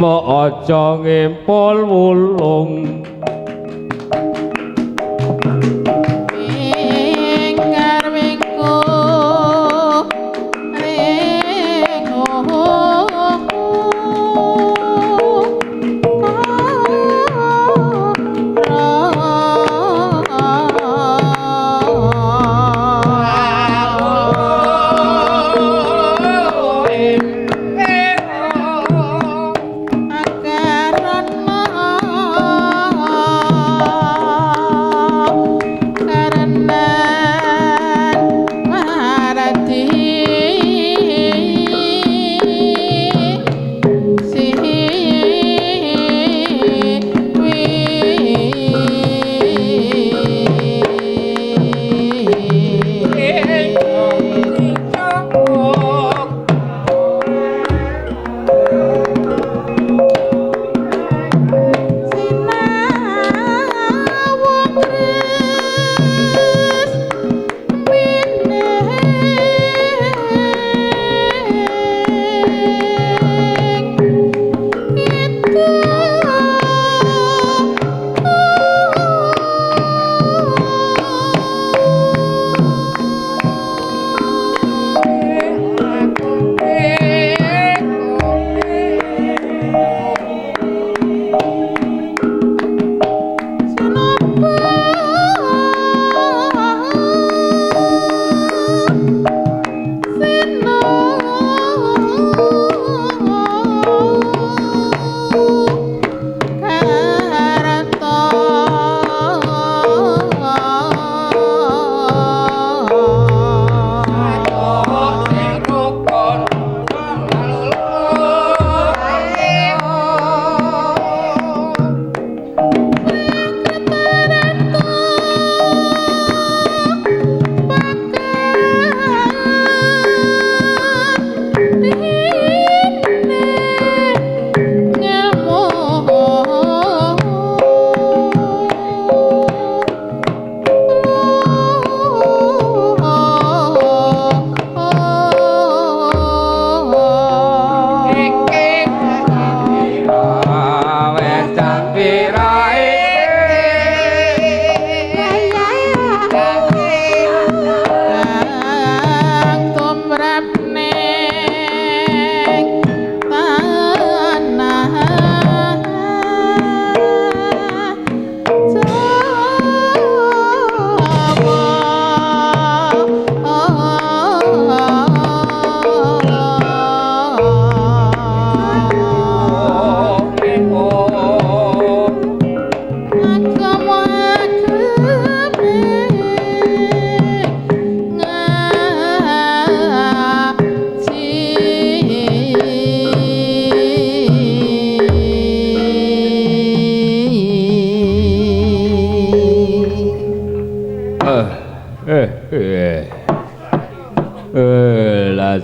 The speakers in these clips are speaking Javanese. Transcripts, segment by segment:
mbok aja ngempol wulung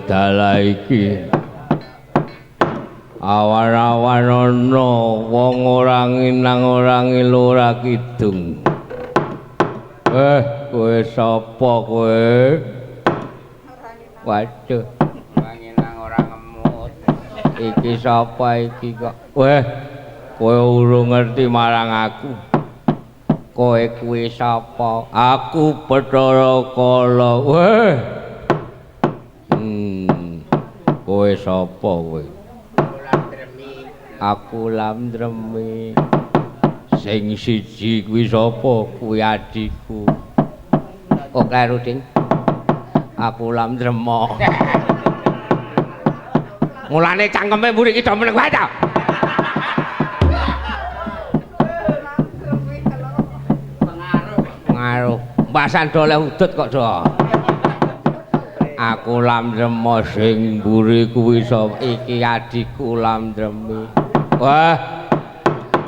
dalah iki awan-awan ana wong ora nginang ora ngilu ora kidung. Kowe sapa kowe? Waduh, ora nginang ora ngemut. Iki sapa iki kok? Kowe urung ngerti marang aku. Kowe kuwi sapa? Aku Bathara Kala. Kowe sapa kowe? Aku Lamdremi. Sing siji kuwi sapa? Kuwi adikku. Kok kleru, Ding? Aku Lamdrema. Mulane cangkeme mburi iki do meneng wae ta. Pengaruh. Mbasan do oleh udut kok do. Aku Lamdrema sing mburi kuwi sapa? Iki adikku Lamdremi. Wah,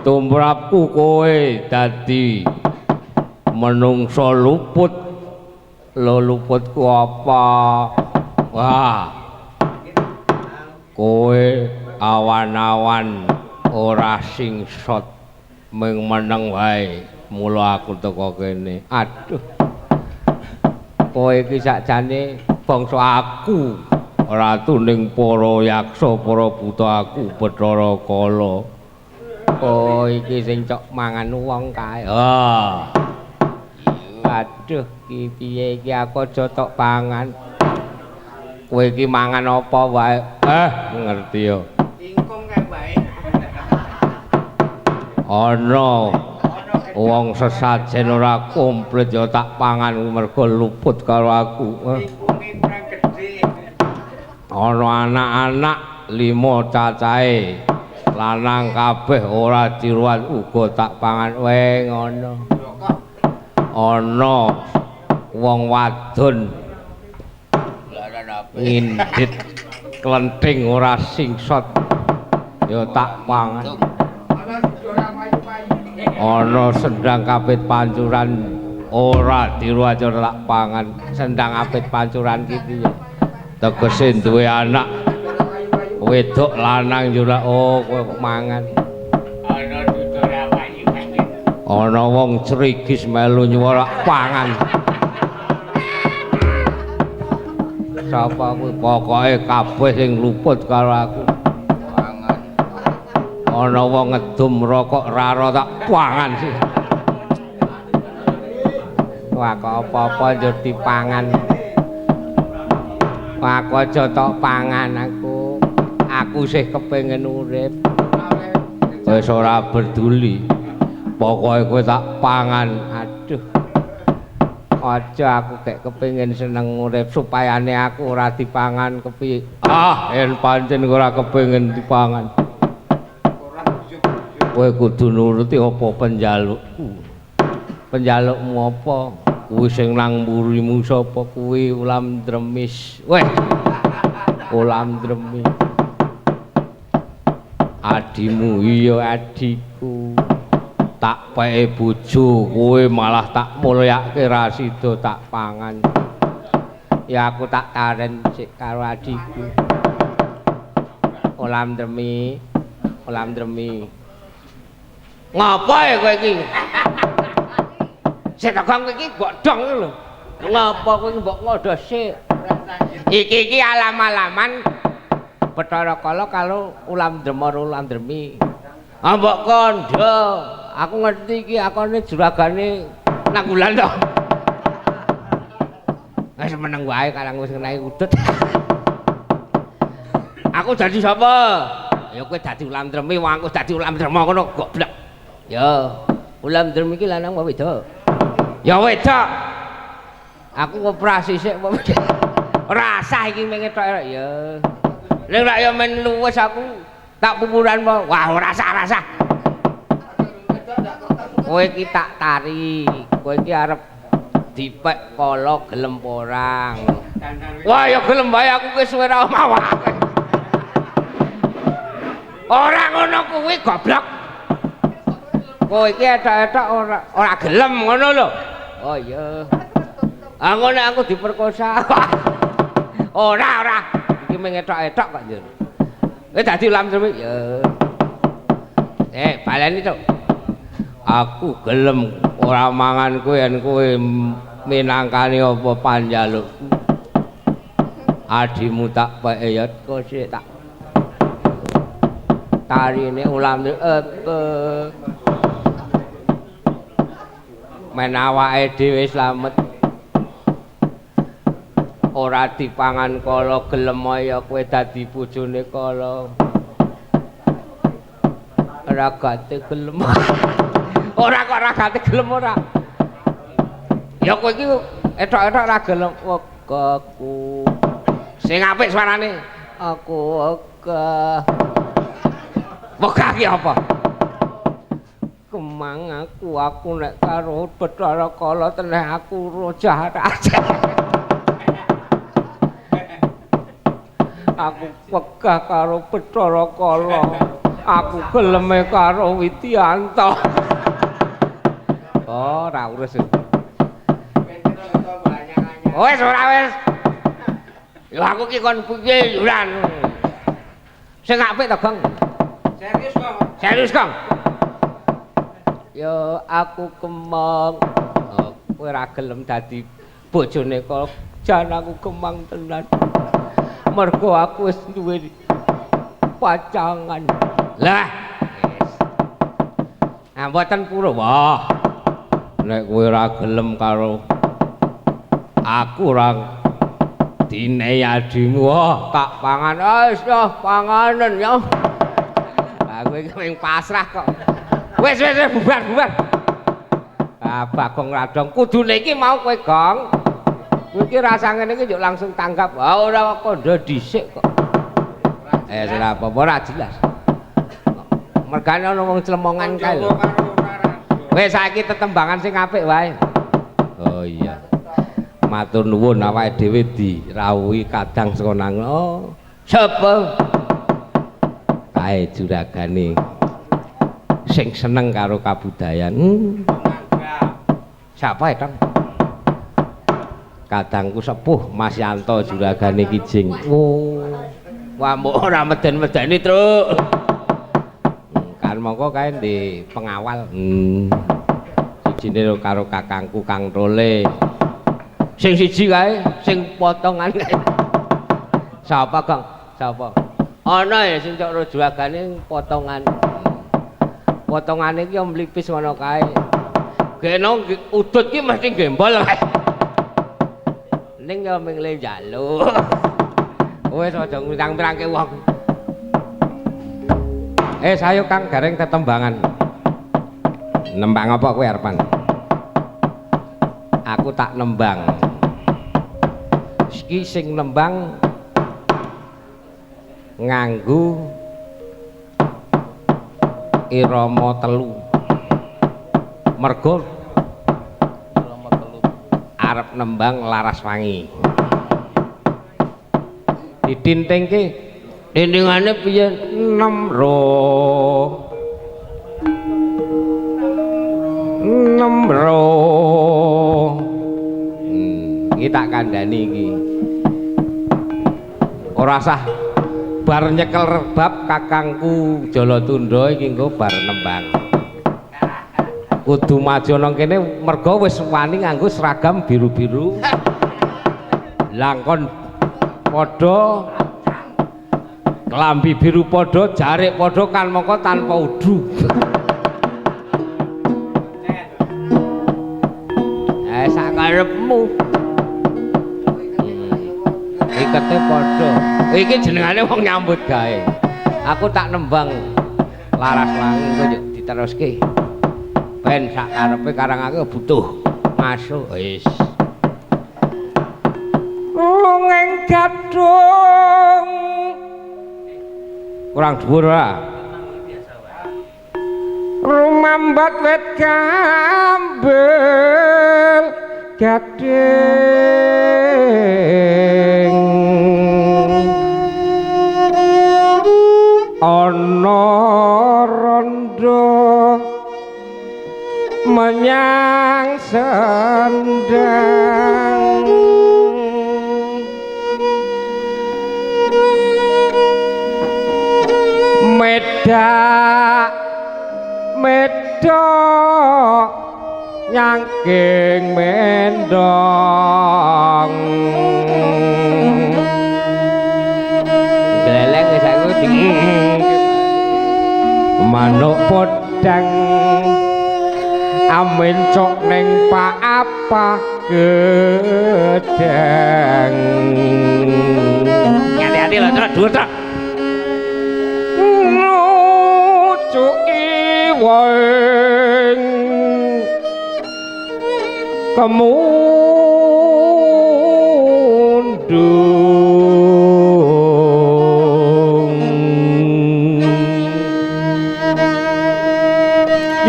tumrapku kowe dadi menungso luput. Lho luputku apa? Wah. Kowe awan-awan ora singsot. Ming meneng wae. Mula aku teko kene. Aduh. Kowe iki sakjane bangsa aku. Ratuning para yaksa, para buta aku Bathara Kala. Oh iki sing cok mangan wong kae. Ah. Aduh, iki piye iki aku aja tok pangan. Kowe iki mangan apa wae? Ngerti yo. Ingkung kae wae. Ana wong sesajen ora komplit ya tak pangan mergo luput karo aku. Ingkunge kurang gedhe. Ana anak-anak 5 cacahe. Lanang kabeh ora diruat uga tak pangan wae ngono. Ana wong wadon ngindit klenthing ora singsot ya tak pangan. Ana sendang kapit pancuran ora diruat tak pangan. Sendang kapit pancuran ki piye? Tegese duwe anak wedok lanang jura oh kowe kok mangan. Ana tutura wayu. Ana wong crigis melu nyuwara pangan. Sapa kuwi pokoke kabeh sing luput karo aku. Pangan. Ana wong ngedum rokok raro tak pangan sih. Wah kok apa-apa njur dipangan. Wah aku aja tok pangan aku. Aku sih kepengin urip. Wis ora peduli. Pokoke kowe tak pangan. Aduh. Aja aku gek kepengin seneng urip supayane aku ora dipangan kepiye. Yen pancen ora kepengin dipangan. Kowe kudu nuruti apa penjalukku. Penjalukmu apa? Kuwi sing nang mburimu sapa kuwi ulam dremis. Weh. Ulam dremis. Adimu iya adiku. Tak peke bojo kowe malah tak mulyake ra sida tak pangan. Ya aku tak taren sik karo adiku. Ulam dremi, ulam dremi. Ngapa ya kowe iki? Sik takon kowe iki mbok dong lho. Ngapa kowe mbok ngodo sik? Iki alam-alaman Bathara Kala kalau ulam dremi. Mbok kandha. Aku ngerti iki akone juragane nanggulan to. Wis meneng wae kalang wis ngenai udut. Aku dadi sapa? Ya kowe dadi ulam dremi, wong aku dadi ulam drema ngono goblok. Ya, ulam dremi iki lanang apa wedok? Ya wedok. Aku operasi sik apa wedok. Rasah iki mengetok ya. Ning lak ya men luwes aku tak pupuran apa? Wah, ora rasah. Kowe iki tak tari, kowe iki arep dipek kala gelem porang. Wah ya gelem wae aku wis suwe ra omah. Ora ngono kuwi goblok. Kowe iki etok-etok ora gelem ngono lho. Oh iya. Ngono aku diperkosa. Ora. Iki mung etok-etok kok njur. Dadi ulam dremi ya. Baleni to. Aku gelem ora mangan kowe yen kowe minangkani apa panjalukku. Adimu tak peke ya kok sik tak tarine ulam men awake dhewe slamet. Ora dipangan kala gelem ya kowe dadi bojone kala. Ragate gelem. Ora kok ragate gelem ora. Ya kowe iki etok-etok ra gelem wekaku. Sing apik suarane. Aku wegah. Wegah ki apa? Kemang aku nek karo Bathara Kala teneh aku rojah aja. Aku wegah karo Bathara Kala. Aku geleme karo Widyanto. Oh, ora urus. Wis ora wis. Lho aku ki kon piye yuran. Sing apik to, Gong? Serius, Kong. Ya aku kemang. Oh, kowe ora gelem dadi bojone kok jan aku kemang tenan. Mergo aku wis duwe pacangan. Lah, wis. Ah mboten Purwa. Nek kowe ora gelem karo aku ora dinehi adimu, tak pangan. Wis ya panganen ya. Lah kowe kemeng pasrah kok. Wis bubar. Ah Bagong Radong kudune iki mau kowe Gong. Kowe iki rasa ngene iki yo langsung tanggap. Ah ora kandha dhisik kok. Ora apa-apa ora jelas. Mergane ana wong clemongan kae lho. Wis saiki tetembangan sing apik wae. Oh iya. Matur nuwun awake dhewe dirawuhi kadang saka nang. Oh, sapa? Kae juragane sing seneng karo kabudayan. Siapa itu? Kadangku sepuh Mas Yanto juragane Kijing. Oh. Wah, mbok ora meden-medeni, Truk. Kan mongko kae di pengawal. Sijine karo kakangku Kang Role. Sing siji kae, sing potongan kae. Sapa, Kang? Sapa? Ana ya sing cok juragane potongan. Potongane iki yo mlipis ngono kae. Kena udut ki mesti gembol kae. Ning yo ming le njaluk. Wis aja ngirang-mirangke wong. Sayo Kang gareng tetembangan. Nembang apa kowe arepan? Aku tak nembang. Iki sing nembang nganggo irama telu. Mergo irama telu arep nembang laras wangi. Ditintingke dindingane piye nemro iki tak kandhani iki ora sah bar nyekel rebab kakangku Jalatundha iki engko bar nembang kudu maju nang kene mergo wis wani nganggo seragam biru-biru langkon padha klambi biru padha jarik padha kan mongko tanpa udu. Sak karepmu. Ikete padha. Iki jenengane wong nyambut gawe. Aku tak nembang laras wangi kok diteruske. Ben sak karepe karang aku butuh masuk wis. Lungeng gadung kurang dhuwur ora rumambat wet kambel gading ana rondo menyang sendang medak nyangking mendong gleleng wis aku manuk podang amin cok ning apa gedang hati-hati lho dhuwur ta cuki weng kemundung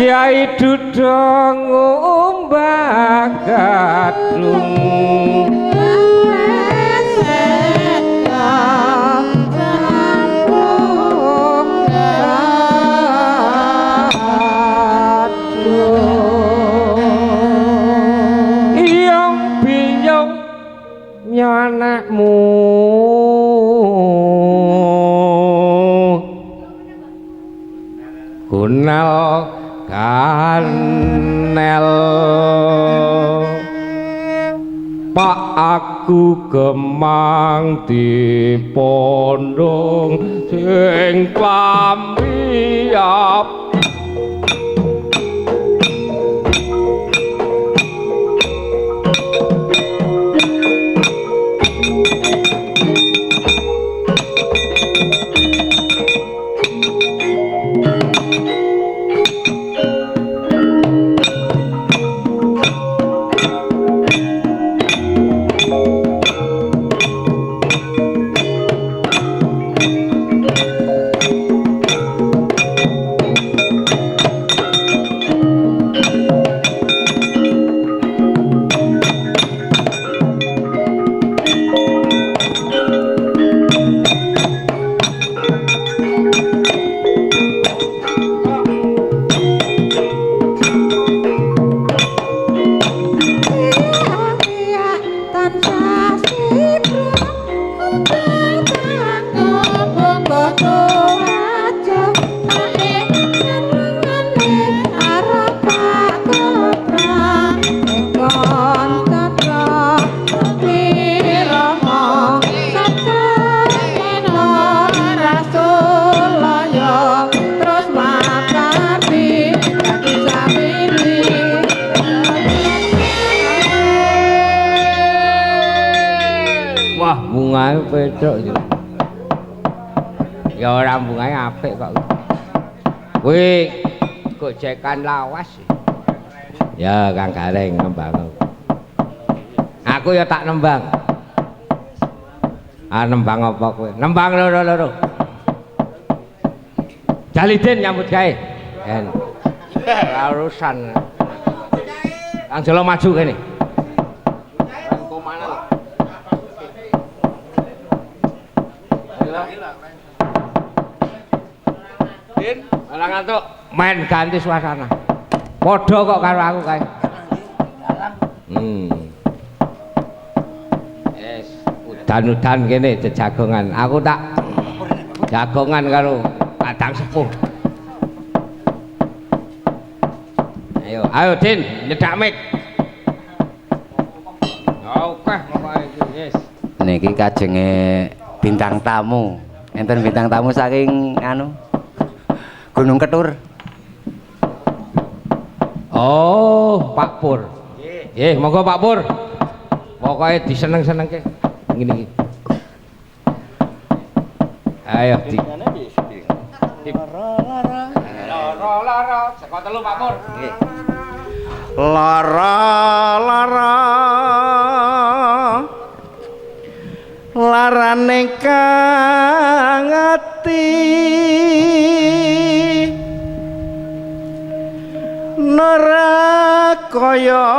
Kyai Dudong umbah gadung anakmu kunal Ganel Pak aku gemang dipondong sing klambi bungae pedhok ya ora bungae apik kok kuwi gojekan lawas ya Kang Gareng nembang aku ya tak nembang nembang apa kowe nembang loro-loro Jalidin nyambut gawe en urusan Kang Jolo maju kene malah ngantuk main ganti suasana padha kok karo aku kae yes udan-udan kene jejagongan aku tak jagongan karo kadang sepuh ayo Din nyedak mik oke pokoke yes niki kajenge bintang tamu enten bintang tamu saking Gunung Ketur. Oh, Pak Pur. Nggih, monggo Pak Pur. Pokoke diseneng-senengke. Ngene iki. Ayo di. Lara, saka telu Pak Pur. Nggih. Lara. Larane kang ati nora kaya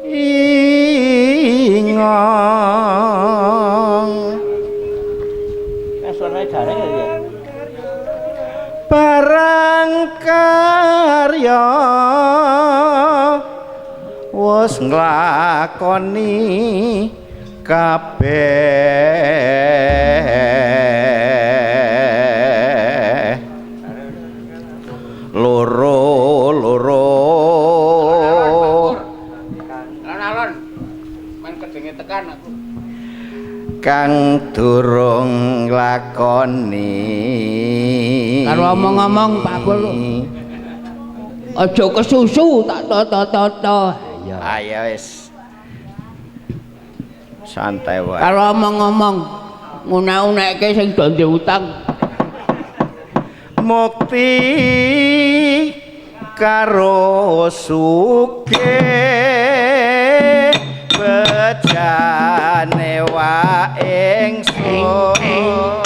ingong barang karya wis nglakoni kabeh loro alon-alon men kedenge tekan aku kang durung lakoni karo omong-omong Pak Pur aja kesusu tak toto ayo wis santai wae karo omong-omong ngunek-unekke sing do ndek utang mukti karo sugih bejane wae ingsun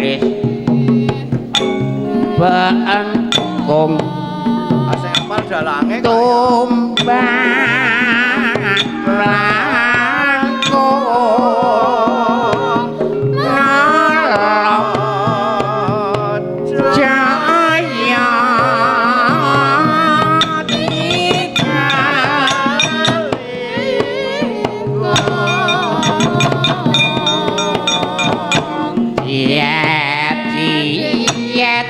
wis beengkung Asing apal dalange kok. tumbang langkung ngalap jaya Yet Jaya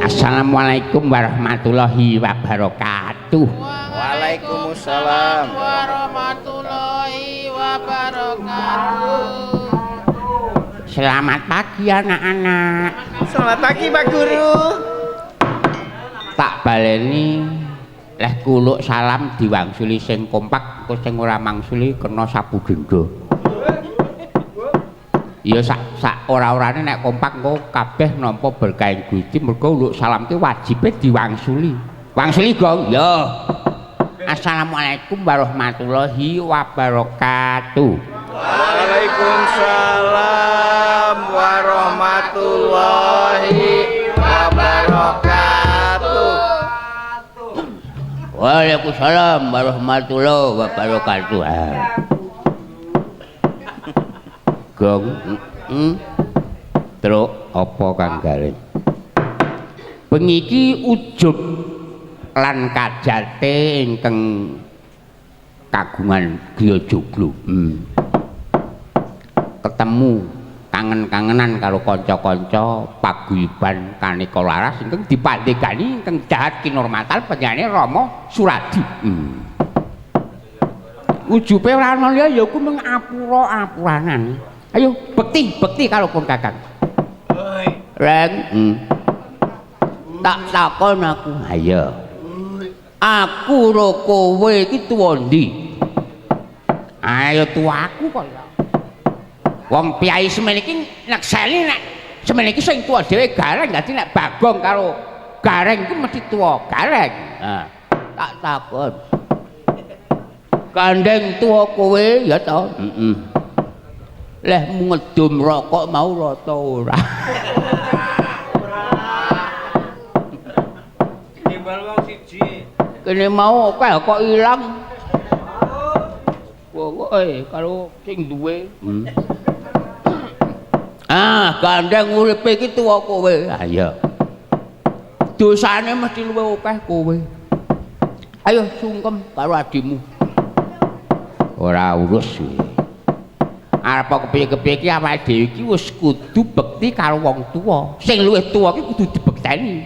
Assalamualaikum warahmatullahi wabarakatuh. Waalaikumsalam warahmatullahi wabarakatuh. Selamat pagi anak-anak. Selamat pagi Pak Guru. Tak baleni leh kuluk salam diwangsuli sing kompak, engko sing ora mangsuli kena sapu denda. Ya sak ora-orane nek kompak engko kabeh nampa berkahing Gusti, mergo uluk salam ki wajibe diwangsuli. Wangsuli, Gong. Ya. Assalamualaikum warahmatullahi wabarakatuh. Waalaikumsalam warahmatullahi wabarakatuh. Waalaikumsalam warahmatullahi wabarakatuh. Gong, truk apa Kang Garing? Bengi iki ujub lan kajate ingkang kagungan griya joglo. Ketemu kangen-kangenan karo kanca-kanca paguyuban Kaneka Laras ingkang dipandhegani ingkang jahat kinurmatan penyanyi Rama Suradi. Ujube ora ana liya ya ku mung apura-apuranan. Ayo bekti karo pun Kakang. Reng. Tak takon aku. Ayo. Aku ro kowe iki tuwa ndi? Ayo tuaku kok ya. Wong piyai semene iki nekseni nek semene iki sing tuwa dhewe Gareng, dadi nek Bagong karo Gareng iku mesti tuwa Gareng. Nah, tak takon. Gandeng tuwa kowe ya to? Leh ngedum rokok mau rata ora. Timbal wong siji. Kene mau akeh kok ilang. Woe karo sing duwe. Gandeng uripe iki tuwa kowe. Ayo. Dosane mesti luwih akeh kowe. Ayo sungkem karo adimu. Ora urus. Arep kepiye-kepiye iki awake dhewe iki wis kudu bekti karo wong tuwa. Sing luwih tuwa iki kudu dibekteni.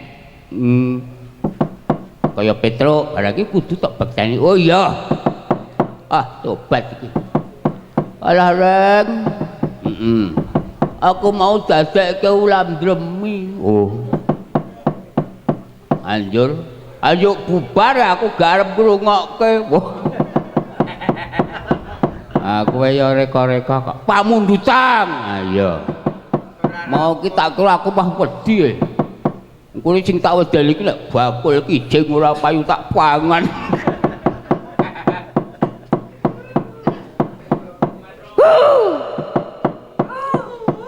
Kaya Petruk, barang iki kudu tok bekteni. Oh iya. Tobat iki. Alah Reng. Aku mau dadekke ulam dremi. Oh. Anjur, ayo bubar aku gak arep ngrungokke. Kowe ya reka-reka kok pamundutan. Ayo. Mau ki tak kira aku mah wedi. Engko sing tak wedeli iki lek bakul kijing ora payu tak pangan.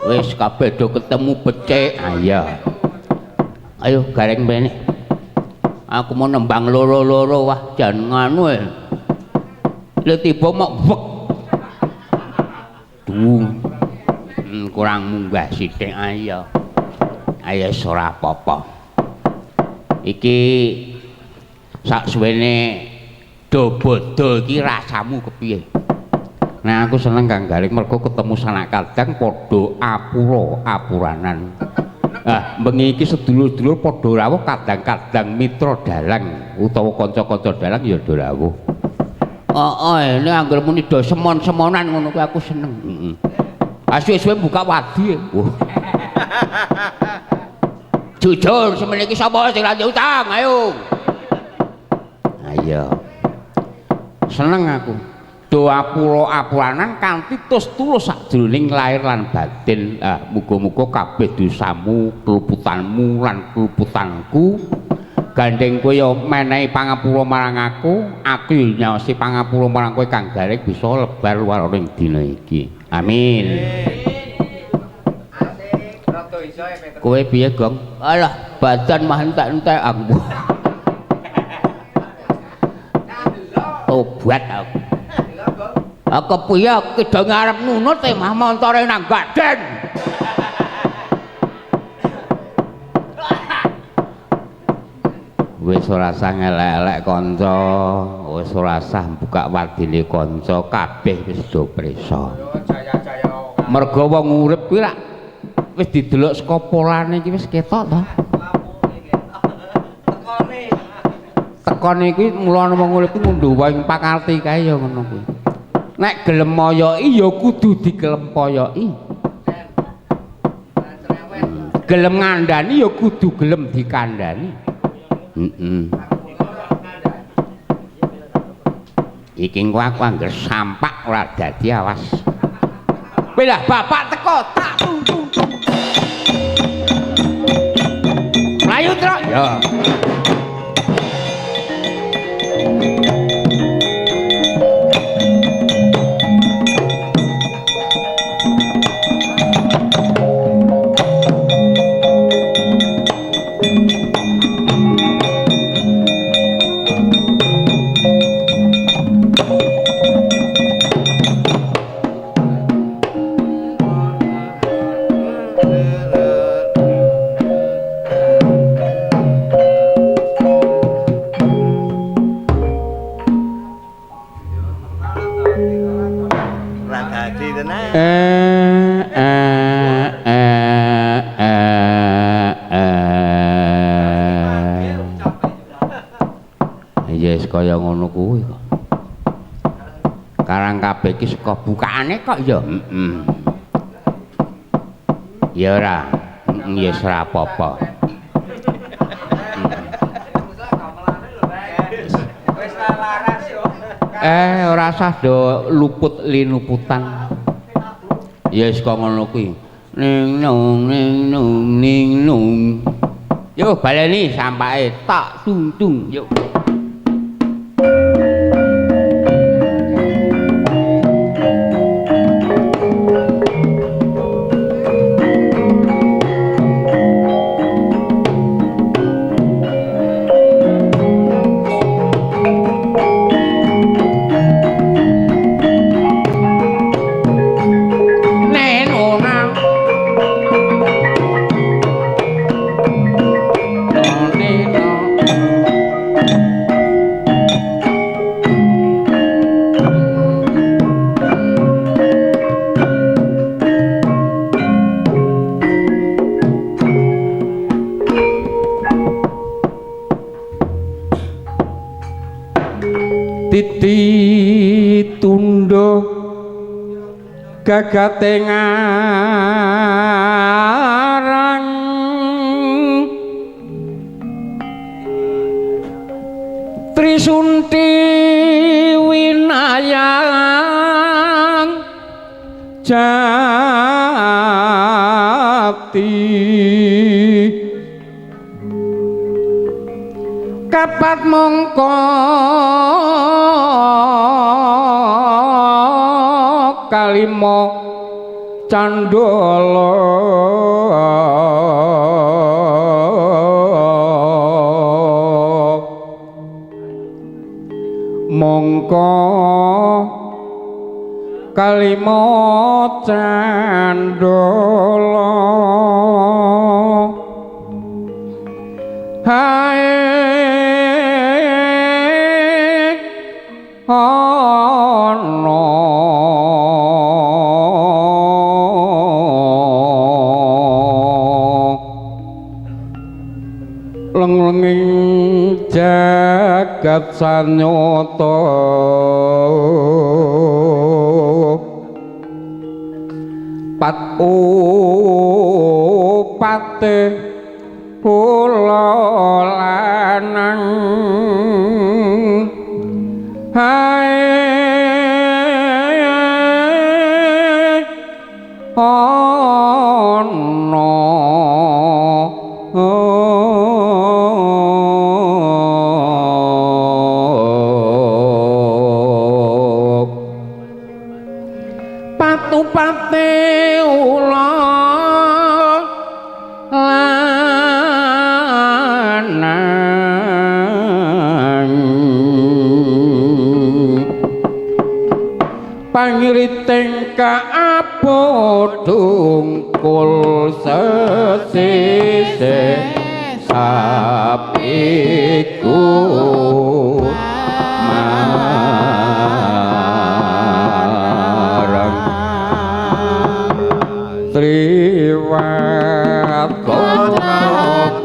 Wis kabeh do ketemu becik. Ayo Gareng meneh. Aku mau nembang loro-loro wah jan nganu e. Lek tiba mok wek. Kurang munggah sithik ayo. Ayo ora apa-apa. Iki sak suwene do bodho iki rasamu kepiye? Nah aku seneng Kang Garing mergo ketemu sanak kadang padha apura-apuranan. Bengi iki sedulur-dulur padha rawuh kadang-kadang mitra dalang utawa kanca-kanca dalang ya do rawuh. Ini anggere muni do semon-semonan ngono kuwi aku seneng. Suwe-suwe buka wadi. Jujur semene iki sapa sing lanjut utang, ayo. Ayo. Seneng aku. doa pulo apuranan kanthi tulus sajroning lair lan batin. Muga-muga kabeh dosamu, keluputanmu lan keluputanku gandeng kowe ya menehi pangapura marang aku ya nyaosi pangapura marang kowe kang gareng bisa lebar waroning dina iki. Amin. Kowe piye, Gong? Alah, badan mah entek-entek aku. Tobat aku. Aku piye kedo ngarep nunut mah montore nang gaden. Wis ora usah ngelek-elek kanca, wis ora usah buka wadine kanca, kabeh wis do prisa. Merga wong urip kuwi rak wis didelok saka polane iki wis ketok to. Tekone iki mulane wong urip ku ngunduh wae pakarti kae ya ngono kuwi. Nek gelem moyoki ya kudu digelempoyoki. Gelem ngandani ya kudu gelem dikandani. Iki aku angger sampak ora dadi awas. Belah bapak teko tak tung. Mlayu truk. Ya. Yes kaya ngono kuwi kok. Karang kabeh iki saka bukaane kok ya. Ya ora. Ya ora apa-apa. Wis laras yo. Ora usah do luput linuputan. Ya wis kok ngono kuwi. Ning nung. Yo baleni sampake tak tung yo. Tunda gagate ngarang Trisunti winayang jati kapat mongko kalimo candala mongko kalimo candala hae ana lenglenging jagat sanyata pat upate kula lanang hae pangiriting kaabodungkul sesisih sapiku marang Triwatana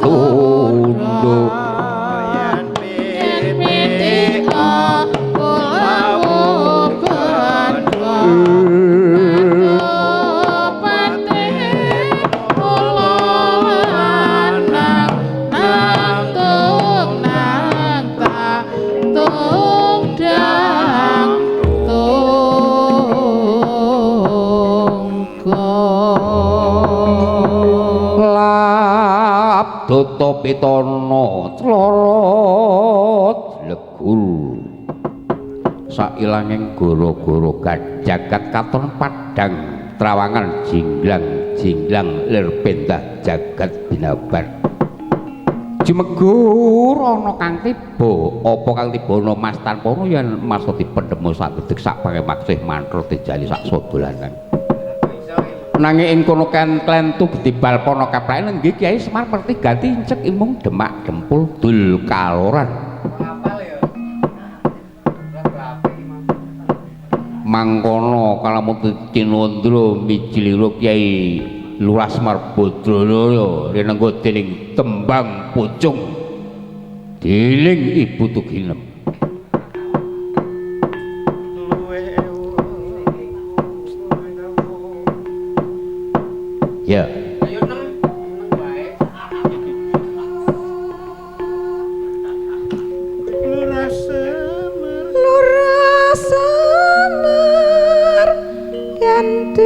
tunduk yen pitik Doto pitana clorot legul sailanging gara-gara jagat katon padang trawangan jinglang lir pendah jagat binabar jumegur ana kang tiba apa kang tiba ana mas tanpa yen mas dipendhemo sak gedhek sak pangemaksih mantra dijali sak sodolanan nanging ing kono kan klentu gedhe balpana kaprayan nggih Kyai Semar perti ganti incek imung demak dempul dul kaloran mangkono kalamun Cinandra mijilira Kyai Lurah Semar Badrana rinengga dening tembang pucung deling Ibu Tuginem ya ayo neng bae Lurah Semar yen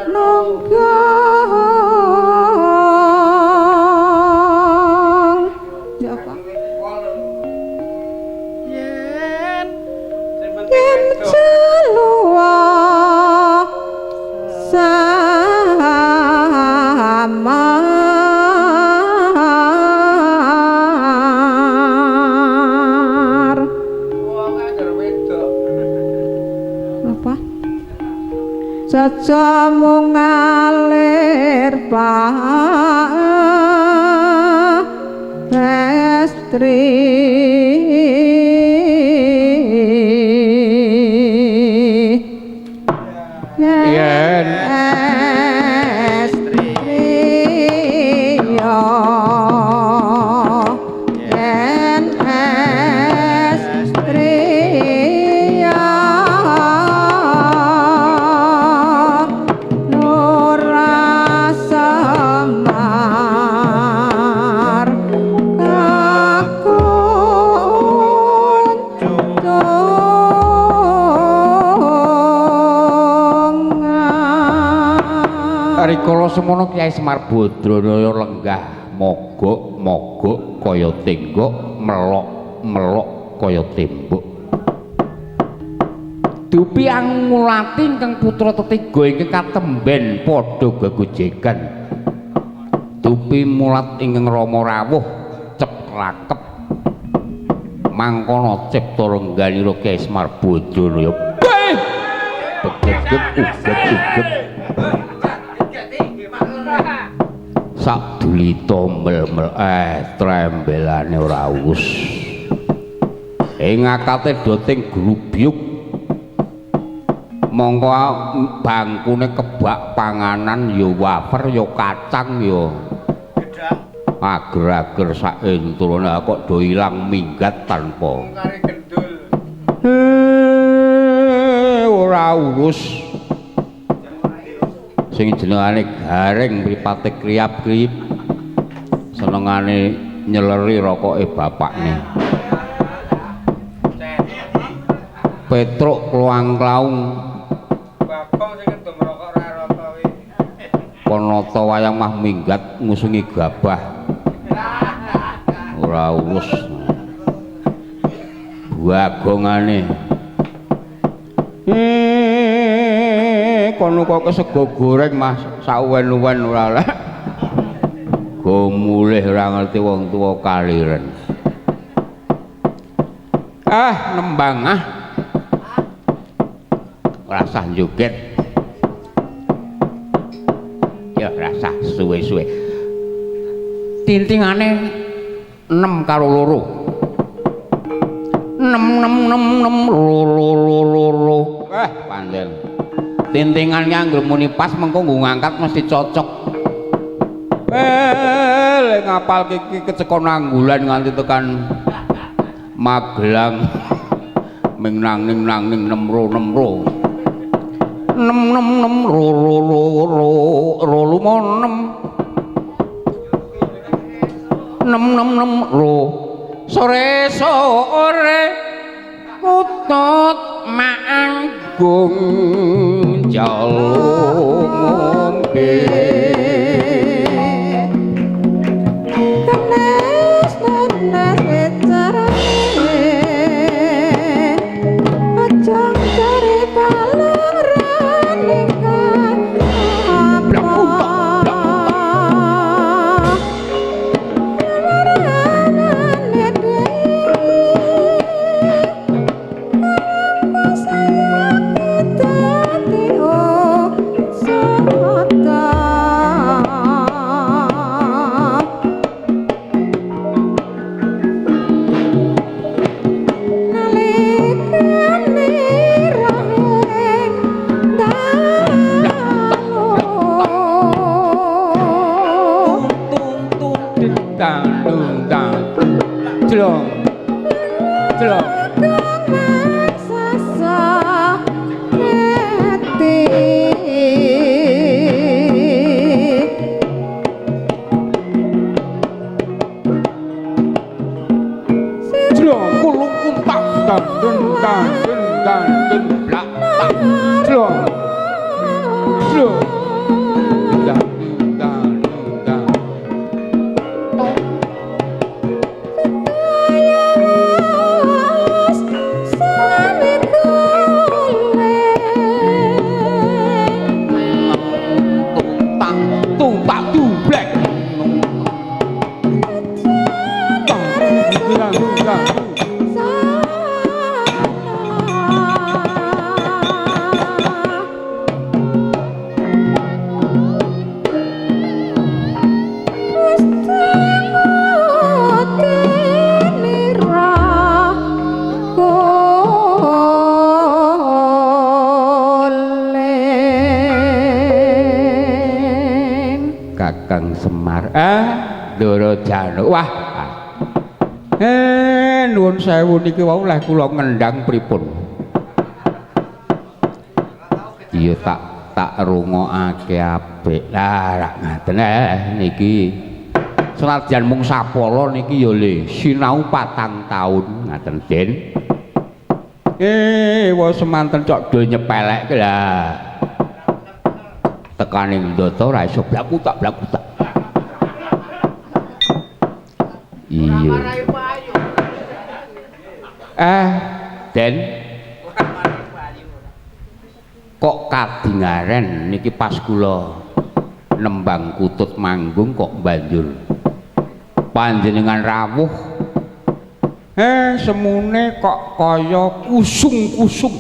nonggang ya apa yen yen celua samar wong ajar wedok apa sajamu ngalir pastri yen rikala semono Kyai Semar Badrana lenggah mogok kaya tenggok melok kaya tembok dupi angulati ingkang putra tetiga ingkang katemben padha gegojegan dupi mulat ingkang Rama rawuh cep lakep mangkono cipta rengganira Kyai Semar Badrana ya beget uget sak dulita mel-mel trembelane ora wus ing akate doting grubyuk mongko bangkune kebak panganan ya wafer ya kacang ya gedang ager-ager sak entrone kok do ilang minggat tanpa kari gendul ora wus sing jenengane garing mripate kriap-krip senengane nyeleri rokoke bapakne Petruk kluang-klaung babong sing ngedum rokok ra rata wi Panata wayang mah minggat ngusungi gabah ora urus bagongane kono kok sego goreng Mas sawen-wen ora lek go mulih ora ngerti wong tuwa kaliren nembang rasah joget. Ya rasah suwe-suwe. Tintingane 6 karo 2. 6 loro. Pandel. Tintingan nganggo muni pas mengko nggo ngangkat mesti cocok. Lek ngapal iki kecekon Nanggulan nganti tekan Magelang. Ming nang ning 6 sore utut manggung jalungke Kakang Semar Ndara Januk. Wah. Nuwun sewu niki wau leh kula ngendang pripun. Iya tak rungokake apik. Lah rak ngaten niki. Senajan mung sapala niki ya le sinau 4 taun ngaten Den. Wong semanten cok do nyepelekke lah. Tekaning ndata ora iso blakutak. Iya. Den. Kok kadingaren niki pas kula nembang kutut manggung kok banjur panjenengan rawuh. Semune kok kaya kusung-kusung.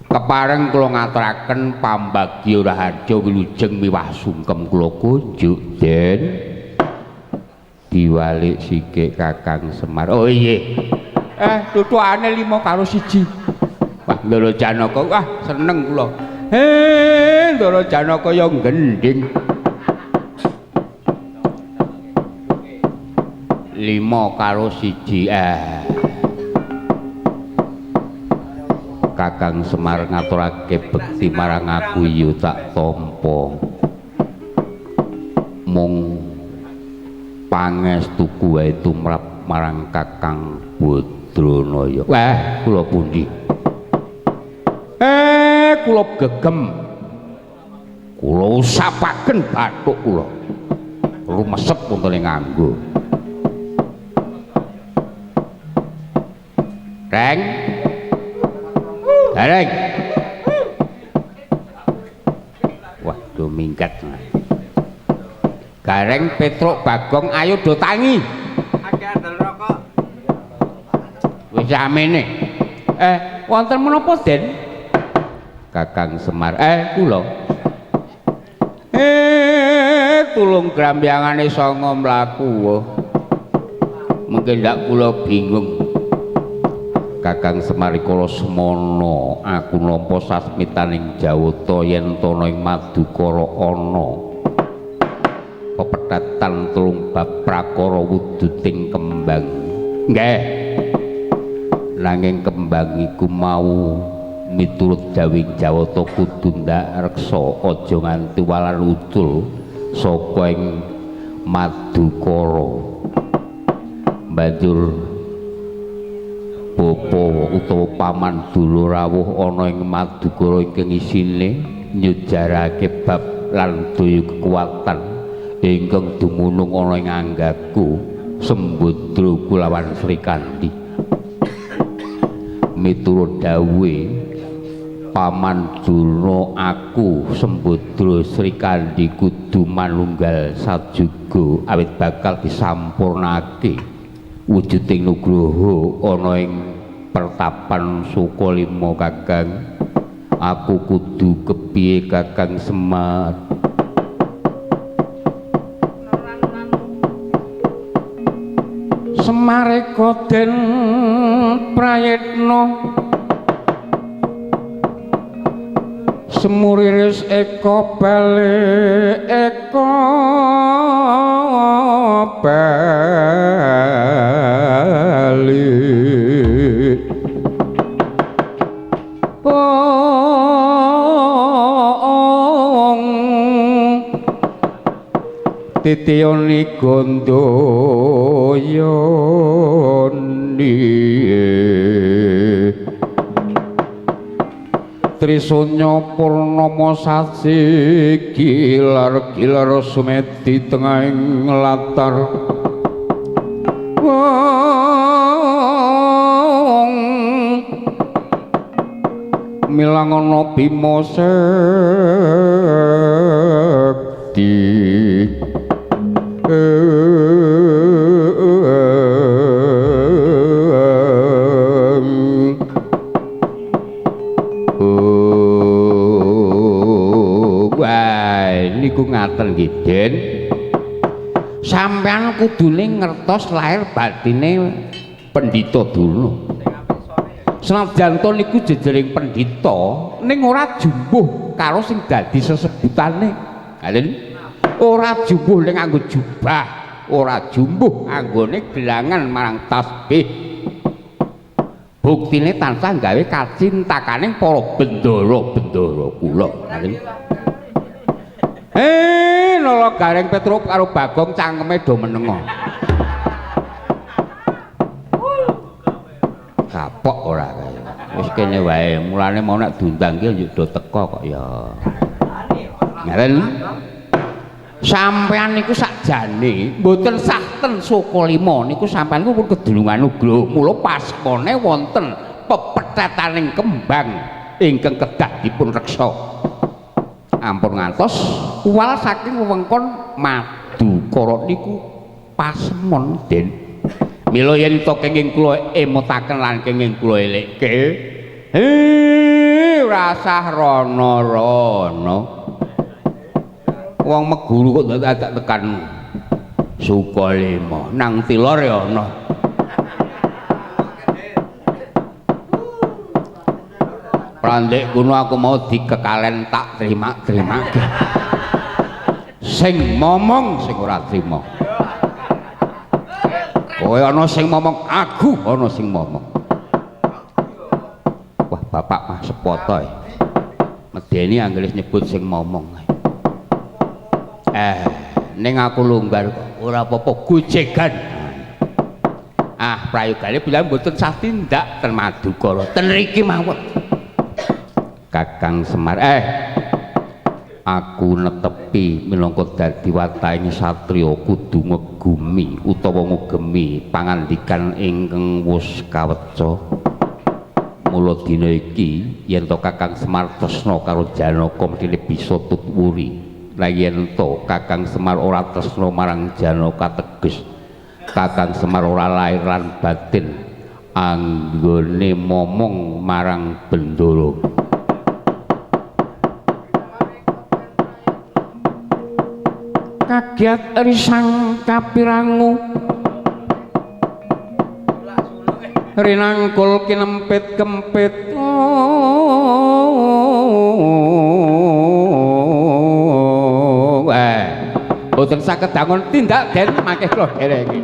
Kepareng kula ngaturaken pambagya raharja wilujeng miwah sungkem kula kunjuk Den. Diwalik sikik Kakang Semar. Oh iya. Tutukane 5 karo 1. Wah, Ndara Janaka, wah seneng kula. Ndara Janaka ya gending. 5 karo 1. Kakang Semar ngaturake bekti marang aku ya tak tampa. Mung pangestu wae tumrap marang Kakang Badranaya. Wah, kula pundi? Kula gegem. Kula usapaken bathuk kula. Rumesep wonten nganggo. Reng. Reng. Waduh minggat. Gareng Petruk Bagong ayo do tangi. Akeh andel rokok. Wis amene. wonten menapa Den? Kakang Semar. Kula. Tulung grambyangane sanga mlaku. Mungkin ndak kula bingung. Kakang Semar kala semana aku nampa sasmitaning Jawata yen tono ing Madukara ana pepethatan telung bab prakara wuduting kembang. Nggih. Nanging kembang iku mau miturut dawing Jawata kudu ndak reksa aja nganti walan ucul saka ing Madukara. Banjur bapa utawa paman dulur rawuh ana ing Madukara ingkang isine nyujarake bab lan daya kekuatan ingkang dumunung ana ing Anggaku Sembadra kulawan Srikandi. Miturut dawuhe Paman Durna aku Sembadra Srikandi kudu manunggal sajuga awit bakal disampurnake wujuding nugraha ana ing pertapan Sukalima Kakang. Aku kudu kepiye Kakang Semar? Semareka den prayitna semuriris eka bali eka bali titiyoni gandayani Trisunya purnama sasi gilar-gilar sumedi tengahing latar wong milangana Bima Sekti niku ngaten nggih Den. Sampeyan kudune ngertos lahir batine Pendhita Durna. Senajan to niku jejering pendhita ning ora jumbuh karo sing dadi sesebutane. Ngaten. Ora jumbuh ning nganggo jubah, ora jumbuh anggone gelangan marang tasbih. Buktine tansah gawe kacintakaning para bendara-bendara kula. Ngaten. Nala Gareng Petrup karo Bagong cangkeme do menenga. Kapok ora kaya. Wis kene wae, mulane mau nek diundang ki yo do teko kok ya. Ngaten. Sampeyan niku sakjane mboten saten Sukalima niku sampeyan pun kedulungan nugraha. Mula pasmane wonten pepethetaning kembang ingkang kedah dipun reksa. Ampun ngantos uwal saking wewengkon Madukara niku pasemon Den. Mila yen to kenging kula emutaken lan kenging kula elekke. Rasah rana-rana. Wong meguru kok dadak tekan Sukalima nang Tilor ya ana. Prandek kuno aku mau dikekalen tak terima-terimake. Sing momong sing ora trima. Kowe ana sing momong, aku ana sing momong. Wah, bapak mah sepoto e. Medeni anggere nyebut sing momong. Ning aku longgar kok ora apa-apa gojegan. Prayogane bilang mboten sah tindak ten Madukara. Ten riki mawon. Kakang Semar, aku netepi minangka dadi watahing satriya kudu ngegumi utawa ngugemi pangandikan ingkang wus kaweca. Mula dina iki yen to Kakang Semar tresna karo Janaka mestine bisa tutwuri. Lah yen to Kakang Semar ora tresna marang Janaka teges Kakang Semar ora lahir lan batin anggone momong marang Bendoro. Kagiat risang kapirangu rinangkul kinempit kempit boten saged dangun tindak den mangke kula dereng iki.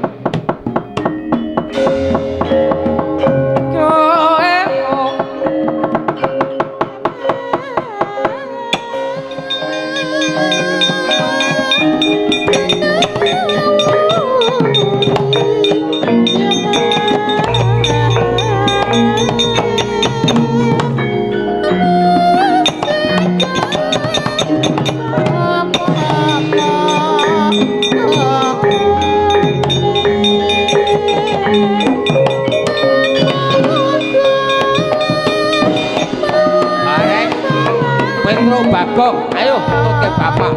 Bagong, ayo tutke bapak.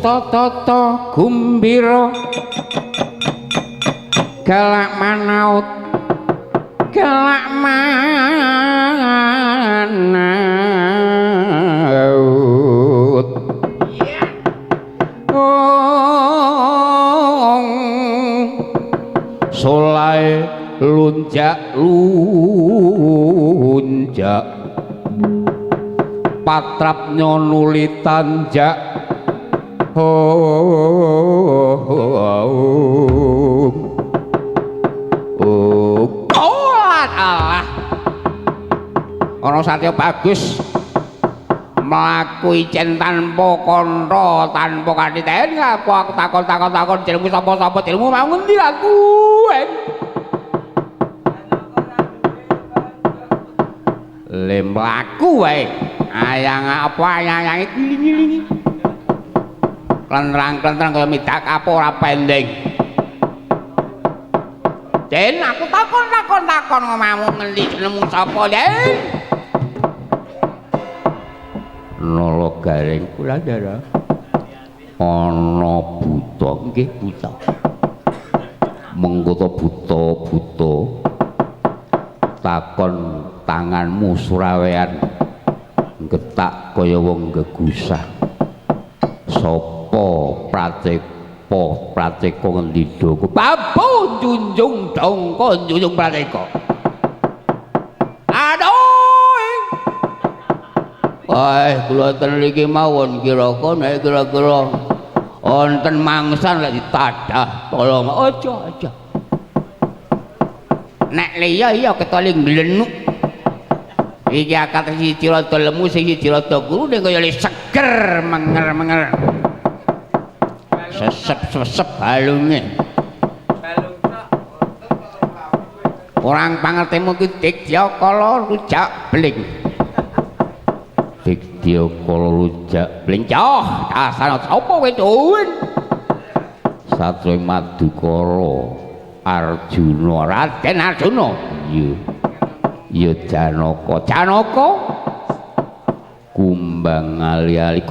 Tata gumbira galak manaut galak manaut solai lunjak patrap nyonuli tanjak Allah ana satya bagus mlaku icen tanpa kantha tanpa kaniten aku takon jenengmu sapa jenengmu mau ngendi aku le mlaku wae ayang apa ayang iki klentrang-klentrang kaya midak apa ora pending. Den aku takon ngomongmu ngendi jenengmu sapa, Den? Nala Garing Kulandara. Ana buta, nggih buta. Mengko buta takon tanganmu surawean getak kaya wong gegusah. Sapa prateka ngendi doko babu junjung dongko junjung prateka aduh kula ten mriki mawon kira-kira wonten mangsan lek ditadah tolong aja nek liya iya ketoling glenuk iki akad siji rada lemu siji rada guru ning kaya seger menger sesep balunge orang pangertemu ki Digya Kala rujak bling Digya Kala rujak bling dasar sapa kowe duwen Satria Madukara Arjuna Raden Arjuna iya Janaka kumbang ali-ali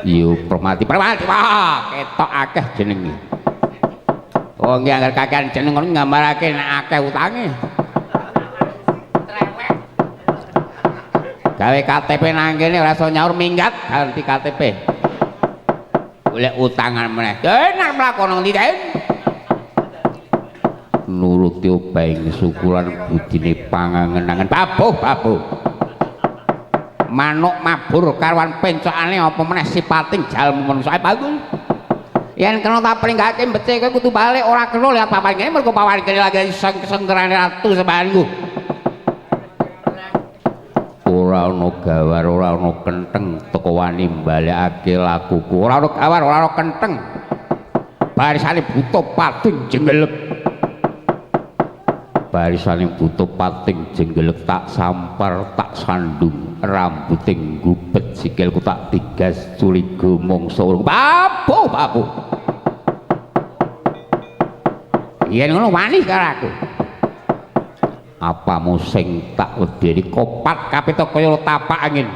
yo permati wah ketok akeh jenenge wong iki anggar kakean jeneng ngono nggambarake nek akeh utange gawe KTP nang kene ora iso nyaur minggat ganti KTP golek utangan meneh nek mlakono ndi Den nuruti obahing syukuran budine pangangenangan babuh manuk mabur karwan pencokane apa meneh sipating jalmu manungsa bagus yen kena tak pringgake becik kowe kudu balik ora kena lihat papan kene mergo papan kene lagi sengkerane ratu sembahanku ora ana gawar ora ana kenteng teko wani mbalekake lakuku ora ana gawar ora ana kenteng barisane buta pating jenggelek barisane buta pating jenggelek tak sampar tak sandung rambuting gubet sikilku tak tigas curiga mangsa urung babu yen ngono wani karo aku apamu sing tak wedeni kopat kapita kaya tapak angin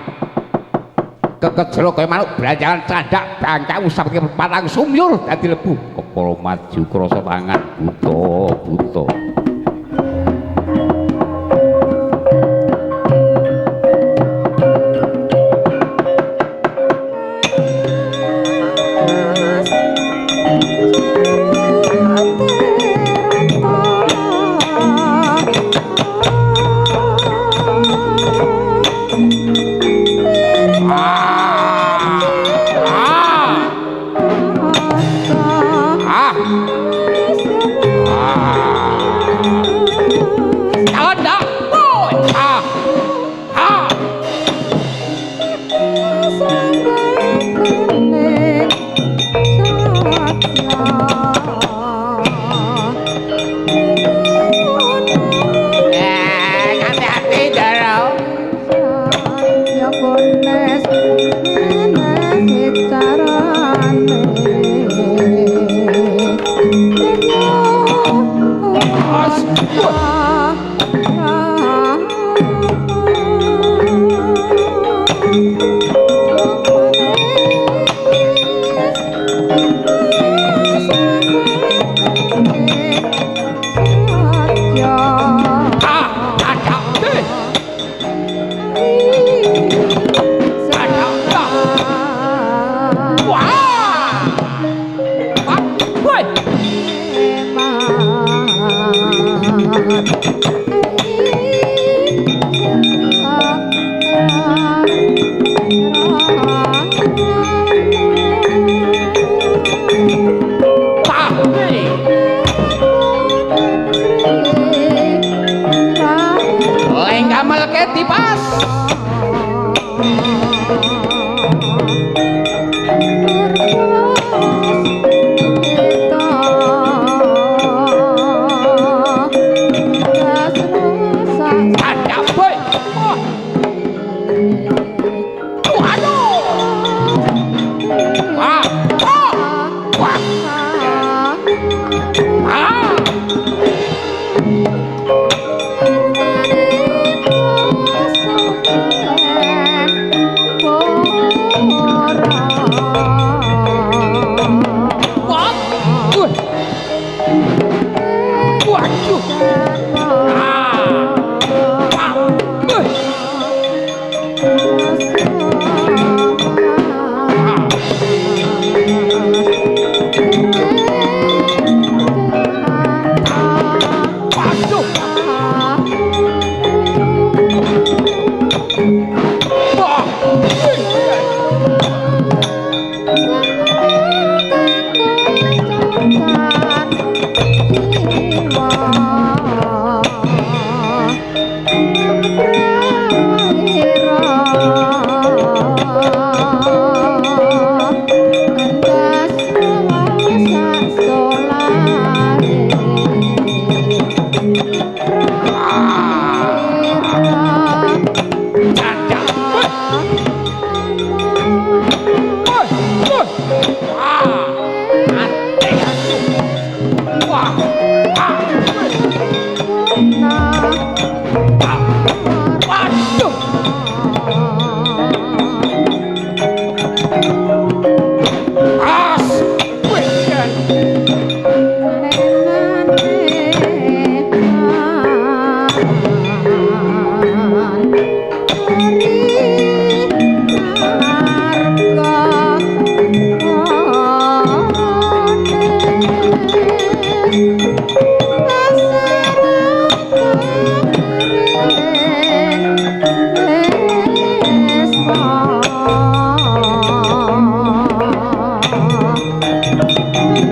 kekejero kaya manuk branjangan candak bangka usap iki patang sumyur dadi lebu kepala maju krasa tangan buta Thank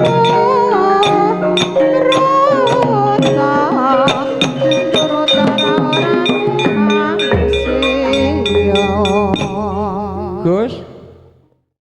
you.